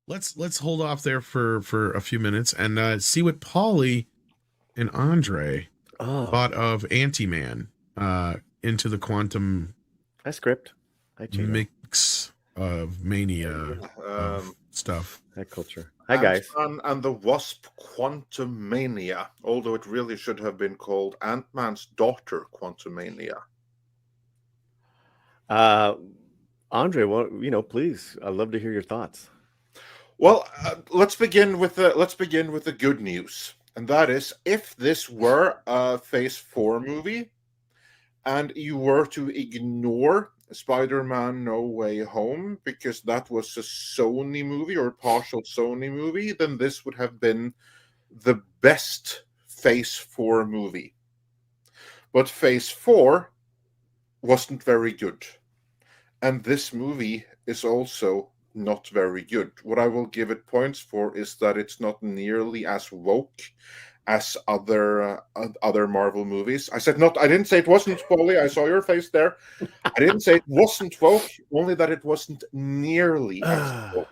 let's hold off there for a few minutes and see what Paulie and Andre Oh, thought of Anti-Man into the quantum hi, script. Hi, Chato. mix of mania of Um, stuff. Hi, culture. Hi, guys. Ant-Man and the Wasp Quantumania, although it really should have been called Ant-Man's Daughter Quantumania. Uh, Andre, well, please, I'd love to hear your thoughts. Well, let's begin with the good news, and that is, if this were a Phase 4 movie, and you were to ignore Spider-Man No Way Home because that was a Sony movie or a partial Sony movie, then this would have been the best Phase 4 movie. But Phase 4 wasn't very good. And this movie is also not very good. What I will give it points for is that it's not nearly as woke as other Marvel movies. I said not. I didn't say it wasn't, Paulie. I saw your face there. I didn't say it wasn't woke, only that it wasn't nearly as woke.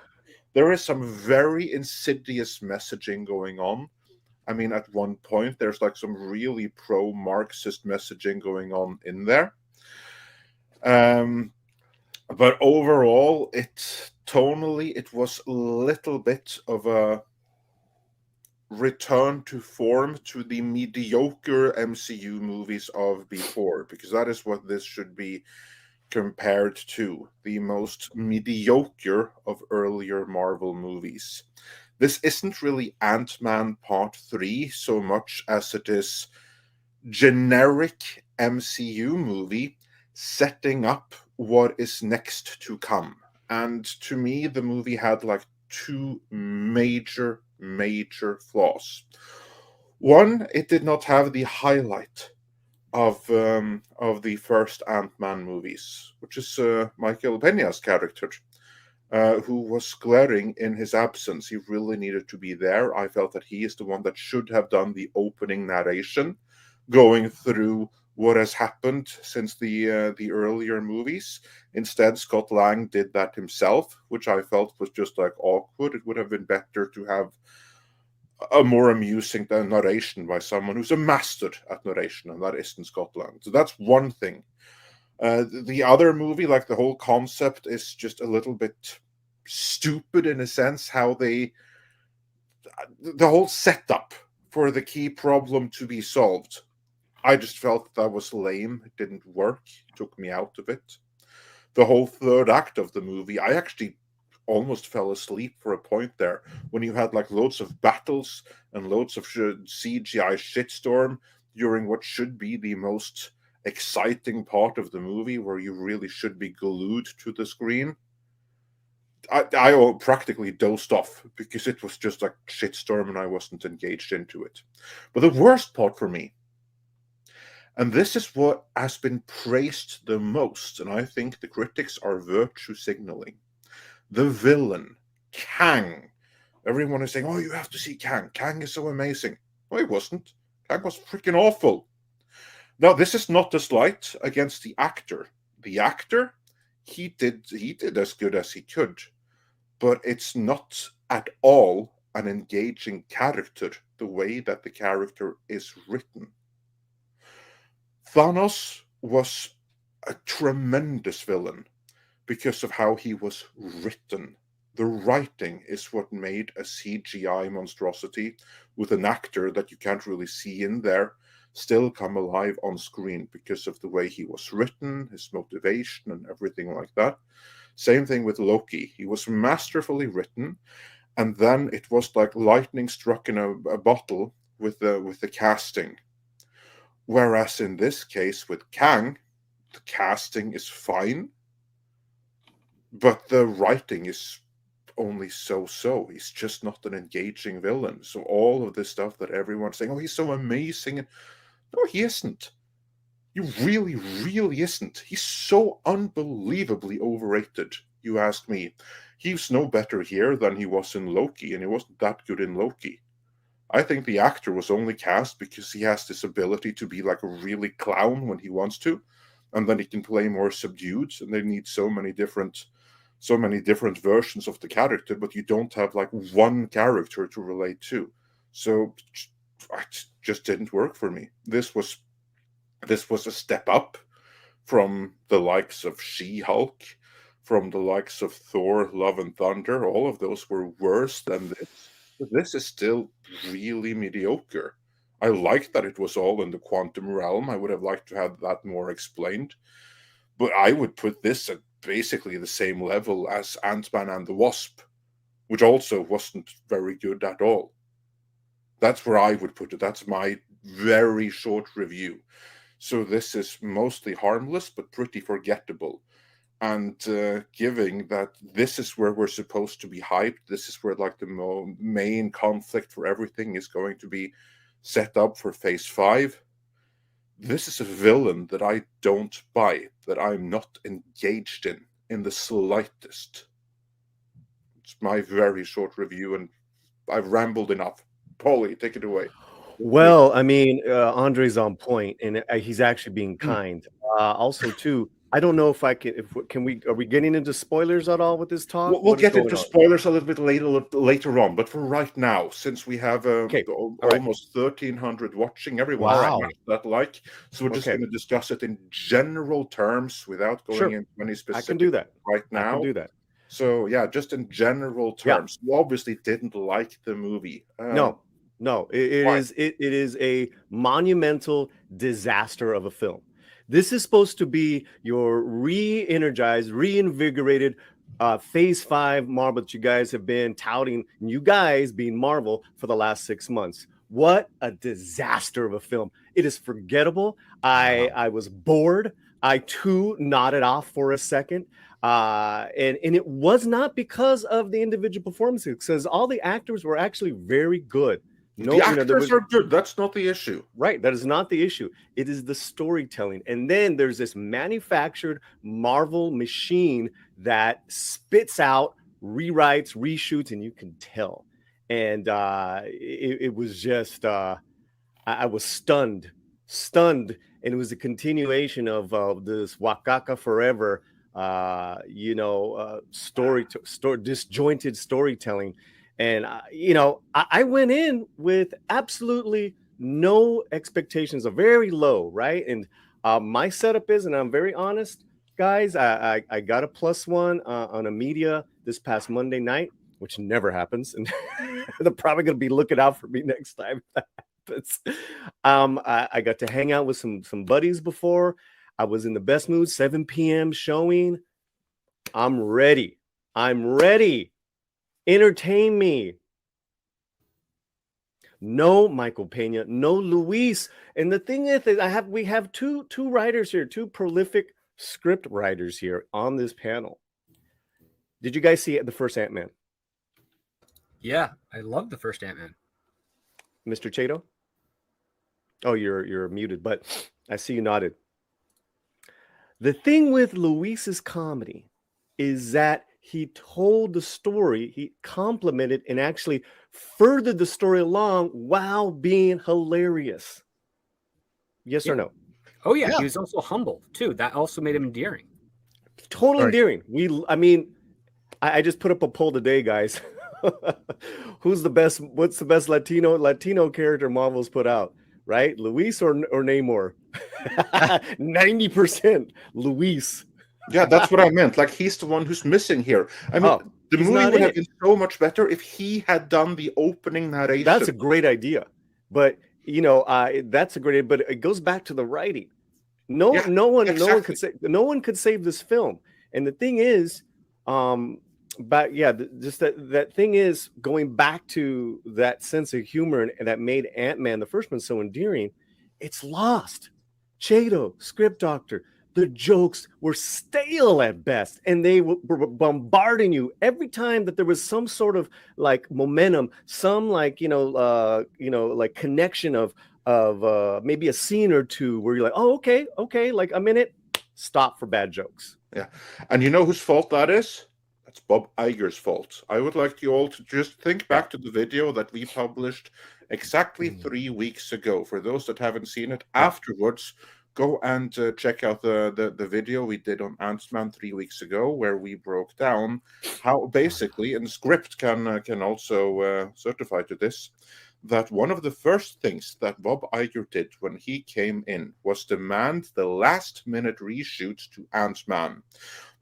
There is some very insidious messaging going on. I mean, at one point, there's like some really pro-Marxist messaging going on in there. But overall, tonally, it was a little bit of a return to form to the mediocre MCU movies of before, because that is what this should be compared to, the most mediocre of earlier Marvel movies. This isn't really Ant-Man Part 3 so much as it is generic MCU movie setting up what is next to come. And to me, the movie had like two major flaws. One, it did not have the highlight of the first Ant-Man movies, which is Michael Peña's character, who was glaring in his absence. He really needed to be there. I felt that he is the one that should have done the opening narration, going through what has happened since the earlier movies. Instead, Scott Lang did that himself, which I felt was just like awkward. It would have been better to have a more amusing narration by someone who's a master at narration, and that isn't Scott Lang. So that's one thing. The other movie, like the whole concept, is just a little bit stupid in a sense. The whole setup for the key problem to be solved, I just felt that was lame. It didn't work. It took me out of it. The whole third act of the movie, I actually almost fell asleep for a point there when you had like loads of battles and loads of CGI shitstorm during what should be the most exciting part of the movie, where you really should be glued to the screen. I practically dozed off because it was just like shitstorm and I wasn't engaged into it. But the worst part for me, and this is what has been praised the most, and I think the critics are virtue signaling, the villain, Kang. Everyone is saying, oh, you have to see Kang. Kang is so amazing. No, he wasn't. Kang was freaking awful. Now, this is not a slight against the actor. The actor, he did as good as he could, but it's not at all an engaging character the way that the character is written. Thanos was a tremendous villain because of how he was written. The writing is what made a CGI monstrosity with an actor that you can't really see in there still come alive on screen because of the way he was written, his motivation, and everything like that. Same thing with Loki. He was masterfully written, and then it was like lightning struck in a bottle with the casting. Whereas in this case with Kang, the casting is fine, but the writing is only so. He's just not an engaging villain. So all of this stuff that everyone's saying, oh, he's so amazing. No, he isn't. He really, really isn't. He's so unbelievably overrated, you ask me. He's no better here than he was in Loki, and he wasn't that good in Loki. I think the actor was only cast because he has this ability to be like a really clown when he wants to, and then he can play more subdued, and they need so many different so many different versions of the character, but you don't have like one character to relate to. So it just didn't work for me. This was a step up from the likes of She-Hulk, from the likes of Thor, Love and Thunder. All of those were worse than this. But this is still really mediocre. I liked that it was all in the quantum realm. I would have liked to have that more explained. But I would put this at basically the same level as Ant-Man and the Wasp, which also wasn't very good at all. That's where I would put it. That's my very short review. So this is mostly harmless, but pretty forgettable. And giving that this is where we're supposed to be hyped, this is where like the main conflict for everything is going to be set up for Phase 5. This is a villain that I don't buy, that I'm not engaged in the slightest. It's my very short review, and I've rambled enough. Paulie, take it away. Well, I mean, Andre's on point, and he's actually being kind. Also, too, I don't know if I can. Are we getting into spoilers at all with this talk? We'll get into spoilers a little bit later on, but for right now, since we have almost 1,300 watching, everyone that like, so we're just going to discuss it in general terms without going into any specifics. I can do that right now. I can do that. So yeah, just in general terms, you obviously didn't like the movie. No, it is a monumental disaster of a film. This is supposed to be your re-energized, reinvigorated Phase 5 Marvel that you guys have been touting, you guys being Marvel, for the last 6 months. What a disaster of a film. It is forgettable. I was bored. I too nodded off for a second. And it was not because of the individual performances, because all the actors were actually very good. The actors are good. That's not the issue. Right. That is not the issue. It is the storytelling. And then there's this manufactured Marvel machine that spits out, rewrites, reshoots, and you can tell. And it was just, I was stunned. And it was a continuation of this Wakaka Forever, disjointed storytelling. And, I went in with absolutely no expectations, are very low, right? And my setup is, and I'm very honest, guys, I got a +1 on a media this past Monday night, which never happens. And they're probably going to be looking out for me next time that happens. I got to hang out with some buddies before. I was in the best mood, 7 p.m. showing. I'm ready. Entertain me. No Michael Pena, no Luis. And the thing is that we have two writers here, two prolific script writers here on this panel. Did you guys see the first Ant-Man? Yeah, I love the first Ant-Man. Mr. Chato? Oh, you're muted, but I see you nodded. The thing with Luis's comedy is that he told the story, he complimented and actually furthered the story along while being hilarious. Yes or no? Oh, yeah. He was also humble, too. That also made him endearing. Totally endearing. I just put up a poll today, guys. What's the best Latino character Marvel's put out, right? Luis or Namor? 90% Luis. Yeah, that's what I meant. Like, he's the one who's missing here. I mean, the movie would have been so much better if he had done the opening narration. That's a great idea. But, that's a great idea. But it goes back to the writing. No one could save this film. And the thing is, that thing is going back to that sense of humor and that made Ant-Man, the first one, so endearing. It's lost. Chato, script doctor, the jokes were stale at best, and they were bombarding you every time that there was some sort of like momentum, some like like connection of maybe a scene or two where you're like, oh, okay, like a minute, stop for bad jokes. Yeah, and you know whose fault that is? That's Bob Iger's fault. I would like you all to just think back to the video that we published exactly 3 weeks ago. For those that haven't seen it, afterwards, go and check out the video we did on Ant-Man 3 weeks ago, where we broke down how basically, and Script can also certify to this, that one of the first things that Bob Iger did when he came in was demand the last-minute reshoot to Ant-Man,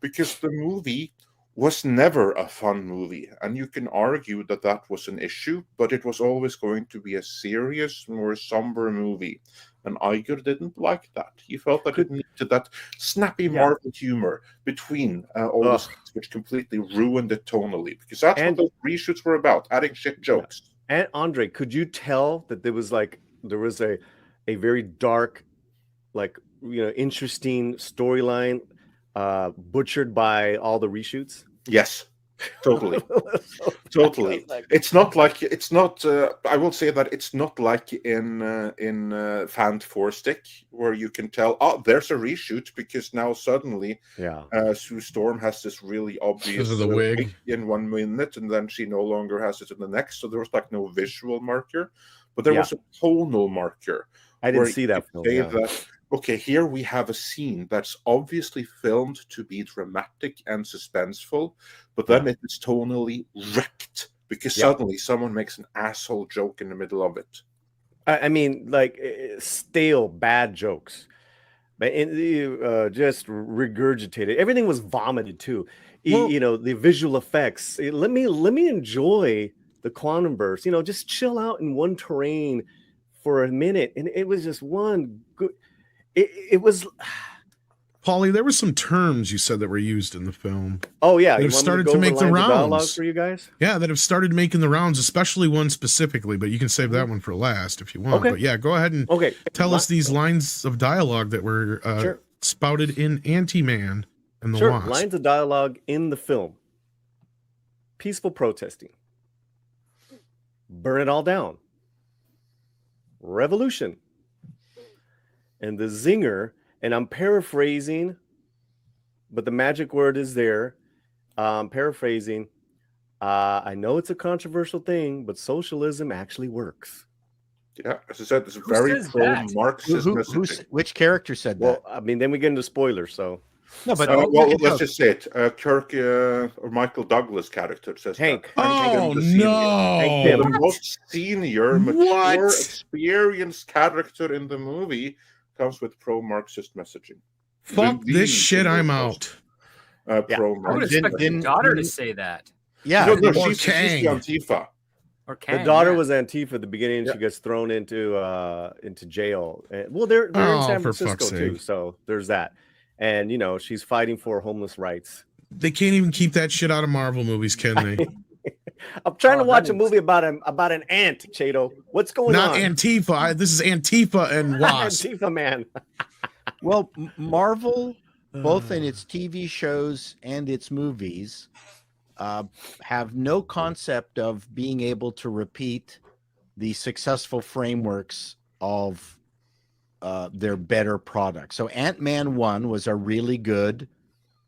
because the movie was never a fun movie, and you can argue that that was an issue, but it was always going to be a serious, more somber movie, and Iger didn't like that. He felt that it needed that snappy Marvel humor between all the scenes, which completely ruined it tonally, because that's what those reshoots were about, adding shit jokes. And Andre, could you tell that there was a very dark, interesting storyline butchered by all the reshoots? Yes, totally. Totally. It's not. I will say that it's not like in Fant 4-Stick, where you can tell, oh, there's a reshoot, because now suddenly Sue Storm has this really obvious of the wig in 1 minute, and then she no longer has it in the next. So there was like no visual marker, but there was a tonal marker. I didn't see that film. That, okay, here we have a scene that's obviously filmed to be dramatic and suspenseful, but then it is tonally wrecked because suddenly someone makes an asshole joke in the middle of it. I mean, like stale, bad jokes. But just regurgitated. Everything was vomited too. Well, the visual effects. Let me enjoy the quantum burst. Just chill out in one terrain for a minute, and it was just one good. It was. Paulie, there were some terms you said that were used in the film. Oh yeah, that have started to make the rounds for you guys. Yeah, that have started making the rounds, especially one specifically. But you can save that one for last if you want. Okay. But yeah, go ahead and tell us these lines of dialogue that were spouted in Ant-Man and the Wasp. Lines of dialogue in the film: peaceful protesting, burn it all down, revolution, and the zinger. And I'm paraphrasing, but the magic word is there. Paraphrasing. I know it's a controversial thing, but socialism actually works. Yeah, as I said, it's a very pro-Marxist message. Which character said that? Well, I mean, then we get into spoilers, so. No, but let's just say it. Kirk or Michael Douglas character says Hank. that. Oh, no. Hank Pym. The most senior, mature, experienced character in the movie comes with pro-Marxist messaging. Fuck this shit, I'm out. Pro-Marxist. I would expect your daughter to say that. Yeah, no, she's the Antifa. Or Kang, the daughter was Antifa at the beginning. She gets thrown into jail. Well, they're in San Francisco too, so there's that. And she's fighting for homeless rights. They can't even keep that shit out of Marvel movies, can they? I'm trying to watch a movie about an ant, Chato. What's going on? Not Antifa. This is Antifa and Wasp. Antifa, man. Well, Marvel, both in its TV shows and its movies, have no concept of being able to repeat the successful frameworks of their better products. So Ant-Man 1 was a really good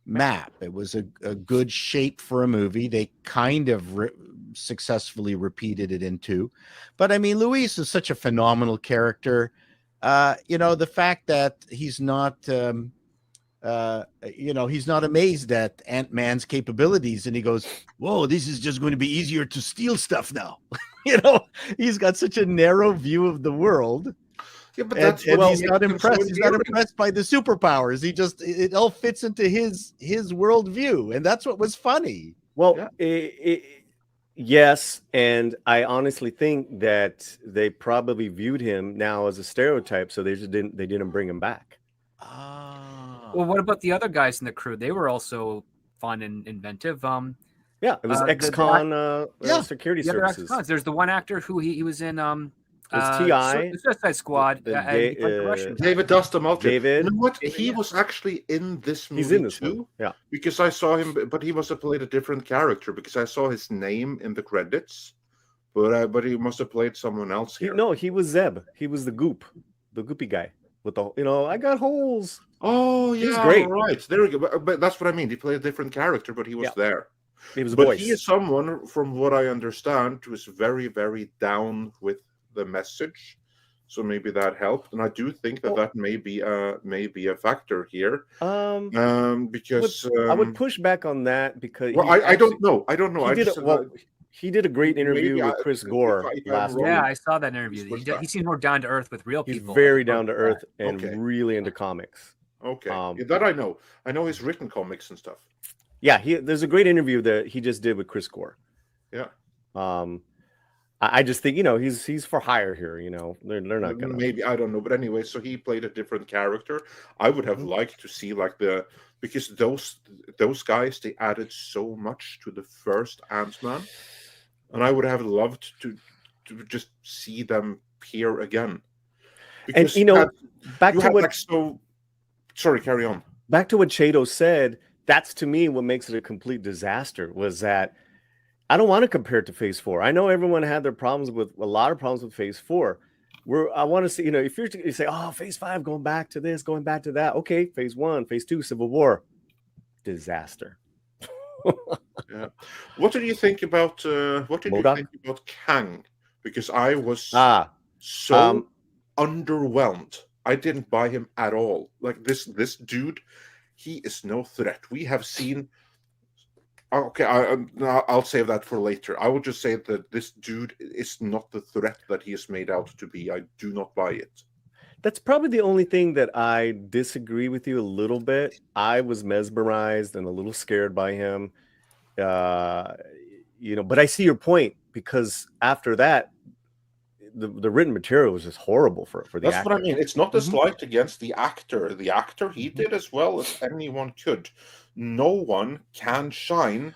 map. It was a good shape for a movie. They kind of successfully repeated it in 2. But I mean, Luis is such a phenomenal character. The fact that he's not he's not amazed at Ant-Man's capabilities, and he goes, whoa, this is just going to be easier to steal stuff now. He's got such a narrow view of the world. Yeah, but he's not impressed. He's not impressed by the superpowers. It all fits into his worldview, and that's what was funny. Well, yes, and I honestly think that they probably viewed him now as a stereotype, so they didn't bring him back. Well, what about the other guys in the crew? They were also fun and inventive. Yeah, it was ex-con security services. Ex-cons. There's the one actor who he was in. It's T.I. Suicide Squad. David Dastmalchian. David. You know what? He was actually in this movie He's in this too. One. Yeah. Because I saw him, but he must have played a different character because I saw his name in the credits. But he must have played someone else here. No, he was Zeb. He was the goopy guy with the I got holes. Oh yeah, he was great. Right. There we go. But that's what I mean. He played a different character, but he was there. He was a but voice. He is someone, from what I understand, who is very, very down with the message. so maybe that helped. And I do think that may be a factor here. Because I would push back on that because I don't know. He did a great interview with Chris Gore last week. Yeah, I saw that interview. He seems more down to earth with real He's people. He's very down to earth and really into comics. Okay, that I know. I know he's written comics and stuff. Yeah, there's a great interview that he just did with Chris Gore. Yeah. I just think, he's for hire here. They're not gonna. Maybe, I don't know, but anyway, so he played a different character. I would have liked to see because those guys, they added so much to the first Ant-Man, and I would have loved to just see them here again. Because back to what. Sorry, carry on. Back to what Chato said. That's to me what makes it a complete disaster. Was that I don't want to compare it to Phase 4. I know everyone had their problems with a lot of problems with Phase 4. I want to see, if you say, oh, Phase 5 going back to this, going back to that. Okay, Phase 1, Phase 2, Civil War, disaster. Yeah. What did you think about you think about Kang? Because I was so underwhelmed. I didn't buy him at all. Like this dude, he is no threat. We have seen. Okay, I'll save that for later. I will just say that this dude is not the threat that he is made out to be. I do not buy it. That's probably the only thing that I disagree with you a little bit. I was mesmerized and a little scared by him. But I see your point, because after that, the written material was just horrible for the That's actor. what I mean. It's not a slight against the actor. The actor, he did as well as anyone could. No one can shine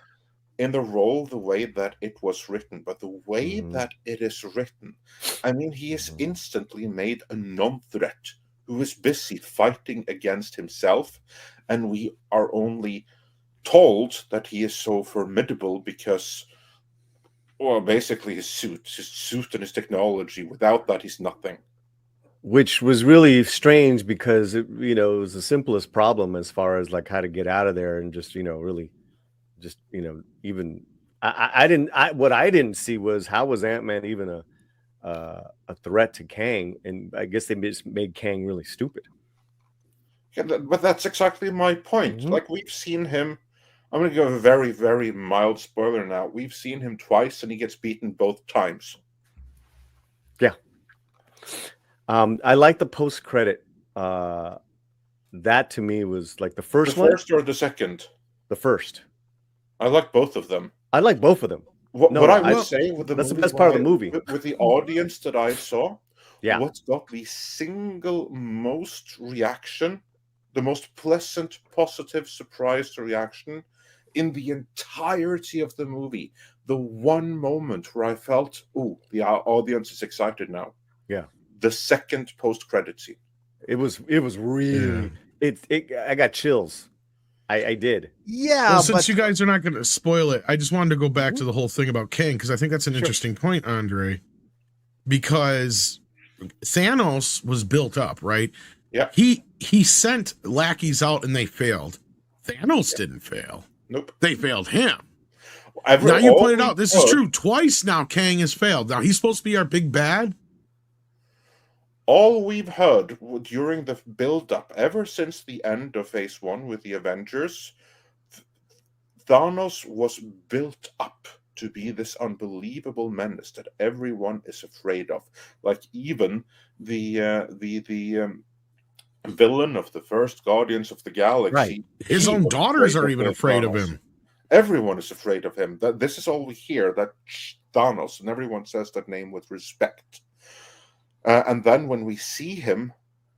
in the role the way that it was written, but the way that it is written, I mean, he is instantly made a non-threat who is busy fighting against himself, and we are only told that he is so formidable because, well, basically his suit and his technology. Without that, he's nothing. Which was really strange because it was the simplest problem as far as like how to get out of there and just really just even what I didn't see was how was Ant-Man even a threat to Kang, and I guess they just made Kang really stupid. Yeah, but that's exactly my point. Like, we've seen him. I'm going to give a very, very mild spoiler now. We've seen him twice, and he gets beaten both times. Yeah. I like the post-credit. That to me was like the first one. The first or the second? The first. I like both of them. I like both of them. What I would say with that's the best part of the movie. With the audience that I saw, yeah. What got the single most reaction, the most pleasant, positive, surprised reaction in the entirety of the movie, the one moment where I felt, oh, the audience is excited now. Yeah. The second post-credit scene. It was really I got chills. I did. Yeah. Well, since you guys are not going to spoil it, I just wanted to go back to the whole thing about Kang, because I think that's an interesting point, Andre. Because Thanos was built up, right? Yeah. He sent lackeys out and they failed. Thanos didn't fail. Nope. They failed him. Now you pointed out this is true. Twice now Kang has failed. Now he's supposed to be our big bad. All we've heard during the build-up, ever since the end of Phase 1 with the Avengers, Thanos was built up to be this unbelievable menace that everyone is afraid of. Like even the villain of the first Guardians of the Galaxy. Right. His own daughters are even afraid of him. Everyone is afraid of him. This is all we hear, that Thanos, and everyone says that name with respect. And then when we see him,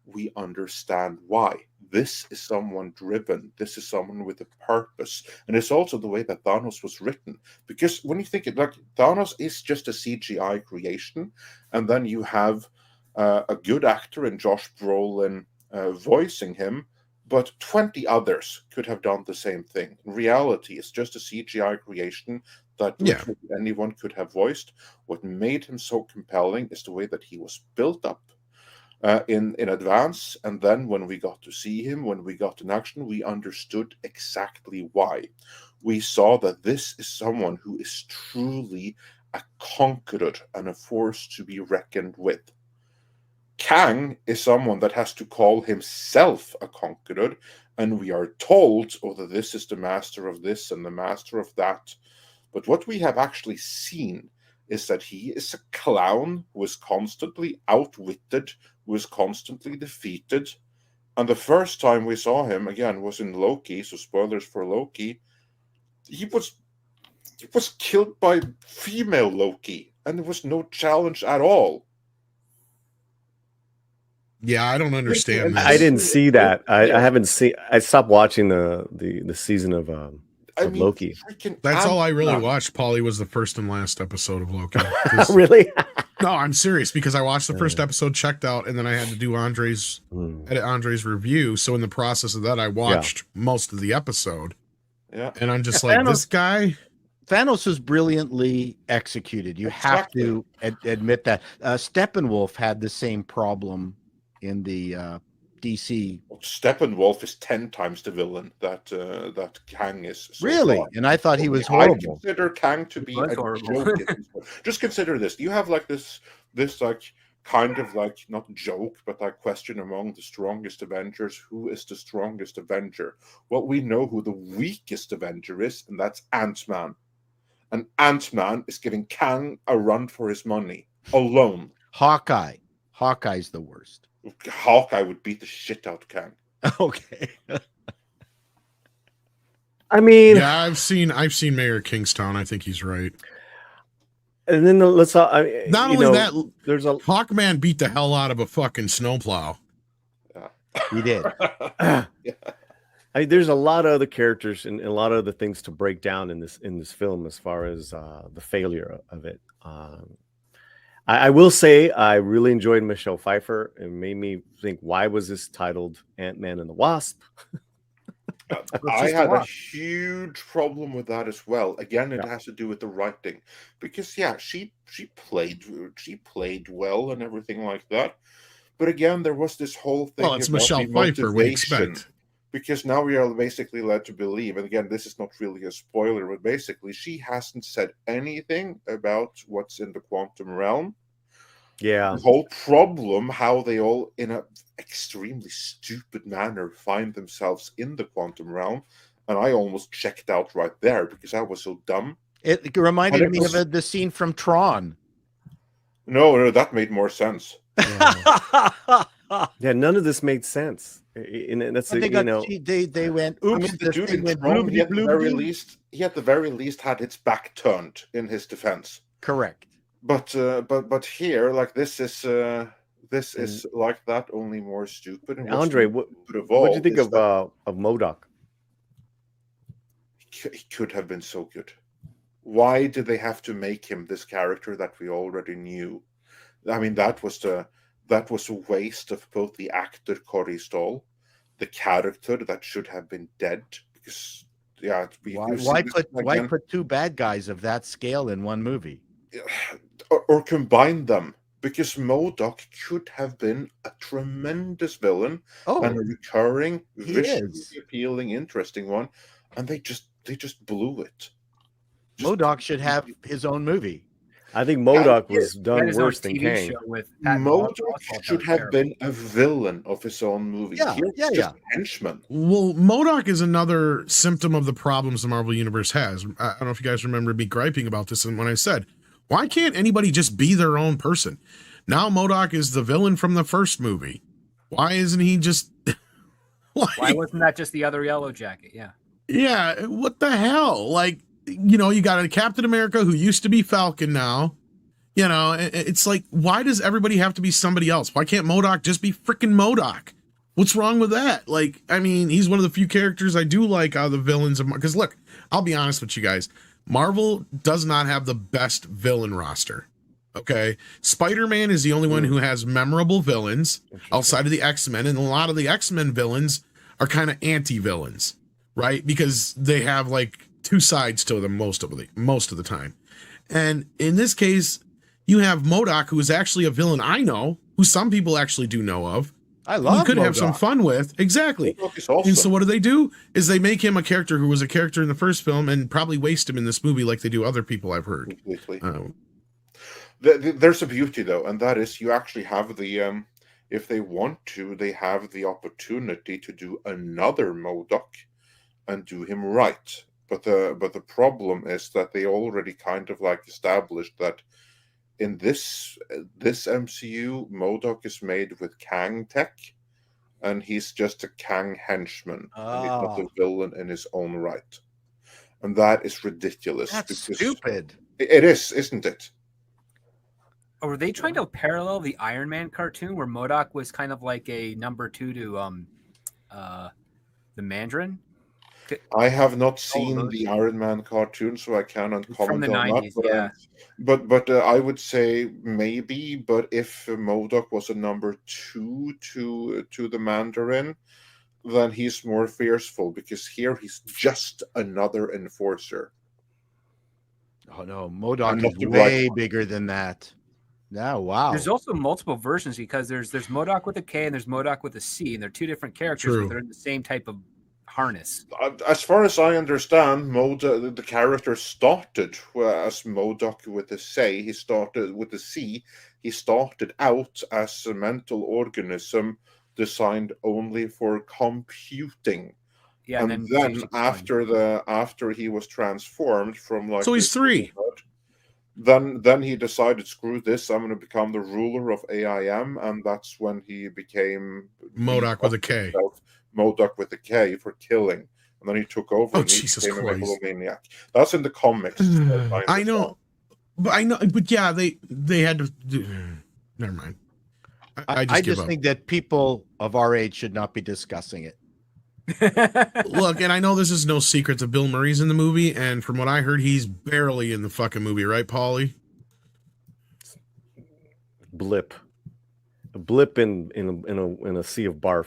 we understand why. This is someone driven. This is someone with a purpose. And it's also the way that Thanos was written. Because when you think it, like, Thanos is just a CGI creation. And then you have a good actor in Josh Brolin voicing him. But 20 others could have done the same thing. In reality, it's just a CGI creation that literally anyone could have voiced. What made him so compelling is the way that he was built up in advance, and then when we got to see him, when we got in action, we understood exactly why. We saw that this is someone who is truly a conqueror and a force to be reckoned with. Kang is someone that has to call himself a conqueror, and we are told, oh, that this is the master of this and the master of that. But what we have actually seen is that he is a clown who is constantly outwitted, who is constantly defeated. And the first time we saw him, again, was in Loki, so spoilers for Loki. He was killed by female Loki, and there was no challenge at all. Yeah, I don't understand this. I didn't see that. I haven't seen. I stopped watching the season of Loki. That's all I really watched, Paulie, was the first and last episode of Loki. Really? No, I'm serious, because I watched the first episode, checked out, and then I had to do edit Andre's review. So in the process of that, I watched most of the episode. Yeah. And I'm just like, this guy. Thanos was brilliantly executed. You have to admit that. Steppenwolf had the same problem in the DC. Steppenwolf is 10 times the villain that Kang is. So really? far. And I thought he was horrible. I consider Kang to be a joke. Just consider this. You have like this like kind of like not joke, but like question among the strongest Avengers. Who is the strongest Avenger? Well, we know who the weakest Avenger is, and that's Ant-Man. And Ant-Man is giving Kang a run for his money alone. Hawkeye's the worst. Hawkeye would beat the shit out of Kang. Okay. I mean, yeah, I've seen Mayor Kingstown. I think he's right. And then let's not only that, there's a Hawkman beat the hell out of a fucking snowplow. He did. There's a lot of other characters and a lot of other things to break down in this film as far as the failure of it. I will say I really enjoyed Michelle Pfeiffer. It made me think, why was this titled Ant-Man and the Wasp? I had a huge problem with that as well. Again, it has to do with the writing, because she played well and everything like that. But again, there was this whole thing. Well, it's Michelle Pfeiffer. We expect. Because now we are basically led to believe, and again, this is not really a spoiler, but basically she hasn't said anything about what's in the quantum realm. Yeah. The whole problem, how they all, in an extremely stupid manner, find themselves in the quantum realm. And I almost checked out right there because I was so dumb. It reminded me of the scene from Tron. No, that made more sense. Yeah, none of this made sense. And that's they went. Oops, the dude in Tron, he at the very least had its back turned in his defense. Correct. But here, like this is like that, only more stupid. And Andre, what do you think of MODOK? He could have been so good. Why did they have to make him this character that we already knew? I mean, that was a waste of both the actor Corey Stoll, the character that should have been dead. Because why put two bad guys of that scale in one movie? Or combine them, because MODOK could have been a tremendous villain and a recurring, visually appealing, interesting one, and they just blew it. MODOK should have his own movie. I think MODOK was done worse than Kang. MODOK should have been a villain of his own movie. Yeah. Henchman. Well, MODOK is another symptom of the problems the Marvel Universe has. I don't know if you guys remember me griping about this, and when I said, why can't anybody just be their own person? Now MODOK is the villain from the first movie. Why isn't he just... Why wasn't that just the other Yellow Jacket? Yeah. Yeah, what the hell? Like, you got a Captain America who used to be Falcon now. It's like, why does everybody have to be somebody else? Why can't MODOK just be freaking MODOK? What's wrong with that? Like, I mean, he's one of the few characters I do like out of the villains. Because look, I'll be honest with you guys. Marvel does not have the best villain roster. Okay. Spider-Man is the only one who has memorable villains outside of the X-Men. And a lot of the X-Men villains are kind of anti-villains, right? Because they have like two sides to them most of the time. And in this case, you have MODOK, who is actually a villain I know, who some people actually do know of. I love. You could MODOK. Have some fun with. Exactly. Awesome. And so what do? Is they make him a character who was a character in the first film and probably waste him in this movie like they do other people I've heard. Completely. There's a beauty though, and that is you actually have the if they want to, they have the opportunity to do another MODOK and do him right. But the problem is that they already kind of like established that in this MCU, MODOK is made with Kang tech, and he's just a Kang henchman, and he's not a villain in his own right. And that is ridiculous. That's stupid. It is, isn't it? Or were they trying to parallel the Iron Man cartoon where MODOK was kind of like a number 2 to the Mandarin? I have not seen the Iron Man cartoon, so I cannot comment from the on 90s, that. But I would say maybe. But if MODOK was a number 2 to the Mandarin, then he's more fearful, because here he's just another enforcer. Oh no, MODOK is way bigger than that. No, wow. There's also multiple versions, because there's MODOK with a K and there's MODOK with a C, and they're two different characters, but they're in the same type of harness. As far as I understand, the character started as MODOK with a C. He started with a C. He started out as a mental organism designed only for computing. Yeah, and then after he was transformed from like, so he's 3. Then he decided, screw this, I'm going to become the ruler of AIM, and that's when he became MODOK with a K. MODOK with a K for killing, and then he took over. Oh, and he Jesus became Christ! A megalomaniac. That's in the comics. I know, but yeah, they had to. Never mind. I just think that people of our age should not be discussing it. Look, and I know this is no secret that Bill Murray's in the movie, and from what I heard, he's barely in the fucking movie, right, Paulie? A blip in a sea of barf.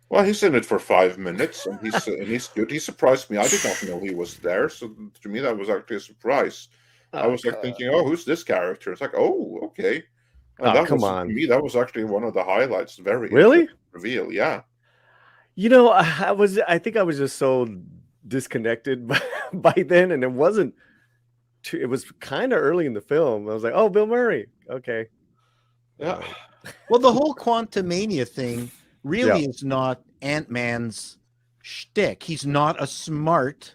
Well, he's in it for 5 minutes, and he's good. He surprised me. I did not know he was there, so to me that was actually a surprise. I was like thinking, "Oh, who's this character?" It's like, "Oh, okay." And come on! To me, that was actually one of the highlights. Very really reveal, yeah. You know, I think I was just so disconnected by then, and it wasn't. It was kind of early in the film. I was like, "Oh, Bill Murray, okay." Yeah. Well, the whole Quantumania thing really is not Ant-Man's shtick. He's not a smart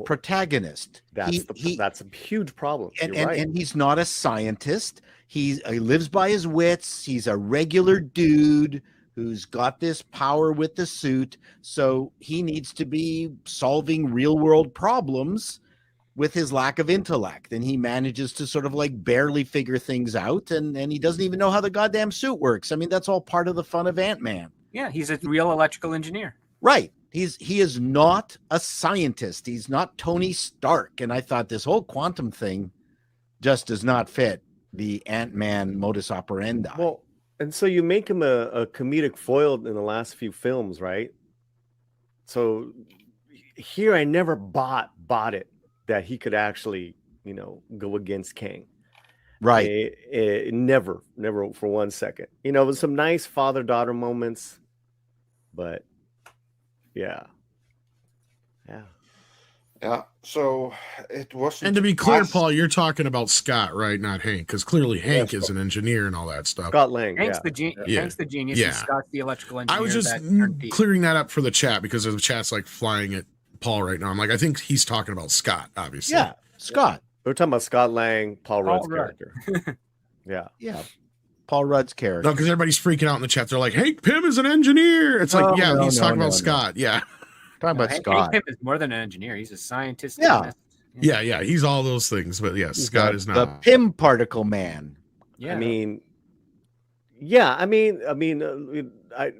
protagonist. That's a huge problem. And he's not a scientist. He lives by his wits. He's a regular dude who's got this power with the suit. So he needs to be solving real world problems with his lack of intellect. And he manages to sort of like barely figure things out. And he doesn't even know how the goddamn suit works. I mean, that's all part of the fun of Ant-Man. Yeah, he's a real electrical engineer. Right. He is not a scientist. He's not Tony Stark. And I thought this whole quantum thing just does not fit the Ant-Man modus operandi. Well, and so you make him a comedic foil in the last few films, right? So here I never bought it that he could actually, go against Kang. Right. Never for 1 second. It was some nice father-daughter moments, but yeah. So it wasn't. And to be clear, Paul, you're talking about Scott, right? Not Hank, because clearly Hank is an engineer and all that stuff. Scott Lang. Hank's the genius. And Scott's the electrical engineer. I was just clearing that up for the chat because the chat's like flying at Paul right now. I'm like, I think he's talking about Scott, obviously. Yeah, Scott. We're talking about Scott Lang, Paul Rudd's character. Yeah. Paul Rudd's character. No, because everybody's freaking out in the chat. They're like, Hank Pym is an engineer. It's like, he's talking about Scott. Yeah. Talking about Scott. Hank Pym is more than an engineer. He's a scientist. Yeah. He's all those things. But yes, Scott is not. The Pym particle man. Yeah. I mean, I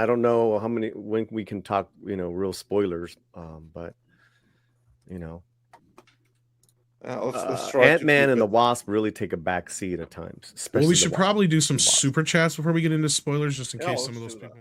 don't know when we can talk, real spoilers. But let's try Ant-Man and the Wasp really take a back seat at times. Well, we should probably do some super chats before we get into spoilers, just in case some of those people.